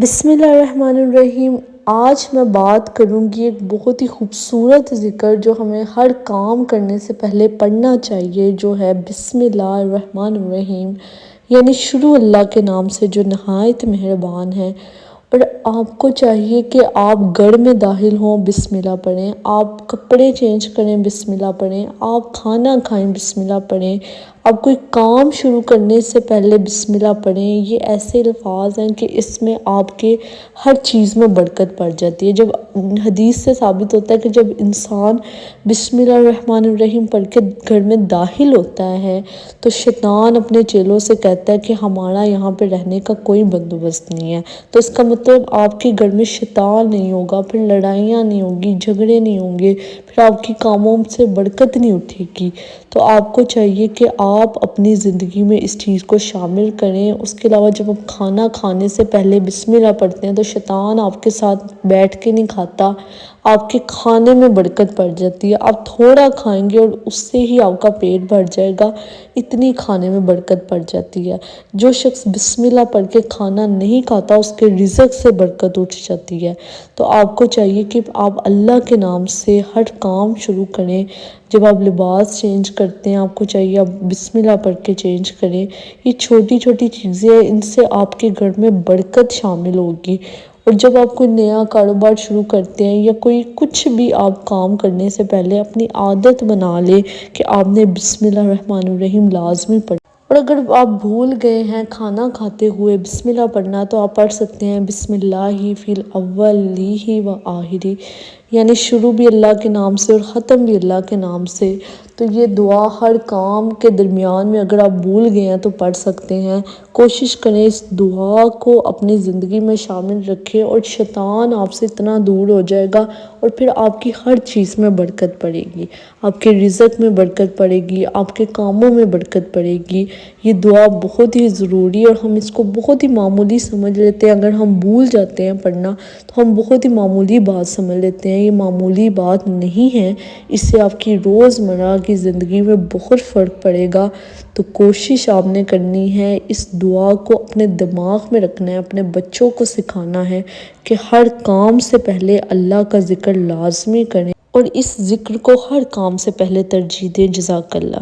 بسم اللہ الرحمن الرحیم۔ آج میں بات کروں گی ایک بہت ہی خوبصورت ذکر جو ہمیں ہر کام کرنے سے پہلے پڑھنا چاہیے، جو ہے بسم اللہ الرحمن الرحیم، یعنی شروع اللہ کے نام سے جو نہایت مہربان ہے۔ اور آپ کو چاہیے کہ آپ گھر میں داخل ہوں بسم اللہ پڑھیں، آپ کپڑے چینج کریں بسم اللہ پڑھیں، آپ کھانا کھائیں بسم اللہ پڑھیں، آپ کوئی کام شروع کرنے سے پہلے بسم اللہ پڑھیں۔ یہ ایسے الفاظ ہیں کہ اس میں آپ کے ہر چیز میں برکت پڑ جاتی ہے۔ جب حدیث سے ثابت ہوتا ہے کہ جب انسان بسم اللہ الرحمن الرحیم پڑھ کے گھر میں داخل ہوتا ہے تو شیطان اپنے چیلوں سے کہتا ہے کہ ہمارا یہاں پہ رہنے کا کوئی بندوبست نہیں ہے۔ تو اس کا مطلب آپ کے گھر میں شیطان نہیں ہوگا، پھر لڑائیاں نہیں ہوگی، جھگڑے نہیں ہوں گے، پھر آپ کی کاموں سے برکت نہیں اٹھے گی۔ تو آپ کو چاہیے کہ آپ اپنی زندگی میں اس چیز کو شامل کریں۔ اس کے علاوہ جب آپ کھانا کھانے سے پہلے بسم اللہ پڑھتے ہیں تو شیطان آپ کے ساتھ بیٹھ کے نہیں کھاتا، آپ کے کھانے میں برکت پڑ جاتی ہے۔ آپ تھوڑا کھائیں گے اور اس سے ہی آپ کا پیٹ بھر جائے گا، اتنی کھانے میں برکت پڑ جاتی ہے۔ جو شخص بسم اللہ پڑھ کے کھانا نہیں کھاتا اس کے رزق سے برکت اٹھ جاتی ہے۔ تو آپ کو چاہیے کہ آپ اللہ کے نام سے ہر کام شروع کریں۔ جب آپ لباس چینج کرتے ہیں آپ کو چاہیے آپ بسم اللہ پڑھ کے چینج کریں۔ یہ چھوٹی چھوٹی چیزیں ہیں، ان سے آپ کے گھر میں برکت شامل ہوگی۔ اور جب آپ کوئی نیا کاروبار شروع کرتے ہیں یا کچھ بھی آپ کام کرنے سے پہلے اپنی عادت بنا لیں کہ آپ نے بسم اللہ الرحمن الرحیم لازمی پڑھنا۔ اور اگر آپ بھول گئے ہیں کھانا کھاتے ہوئے بسم اللہ پڑھنا تو آپ پڑھ سکتے ہیں بسم اللہ فی الاولی و آخری، یعنی شروع بھی اللہ کے نام سے اور ختم بھی اللہ کے نام سے۔ تو یہ دعا ہر کام کے درمیان میں اگر آپ بھول گئے ہیں تو پڑھ سکتے ہیں۔ کوشش کریں اس دعا کو اپنی زندگی میں شامل رکھیں اور شیطان آپ سے اتنا دور ہو جائے گا، اور پھر آپ کی ہر چیز میں برکت پڑے گی، آپ کے رزق میں برکت پڑے گی، آپ کے کاموں میں برکت پڑے گی۔ یہ دعا بہت ہی ضروری اور ہم اس کو بہت ہی معمولی سمجھ لیتے ہیں۔ اگر ہم بھول جاتے ہیں پڑھنا تو ہم بہت ہی معمولی بات سمجھ لیتے ہیں، یہ معمولی بات نہیں ہے، اس سے آپ کی روزمرہ کی زندگی میں بہت فرق پڑے گا۔ تو کوشش آپ نے کرنی ہے، اس دعا کو اپنے دماغ میں رکھنا ہے، اپنے بچوں کو سکھانا ہے کہ ہر کام سے پہلے اللہ کا ذکر لازمی کریں اور اس ذکر کو ہر کام سے پہلے ترجیح دیں۔ جزاک اللہ۔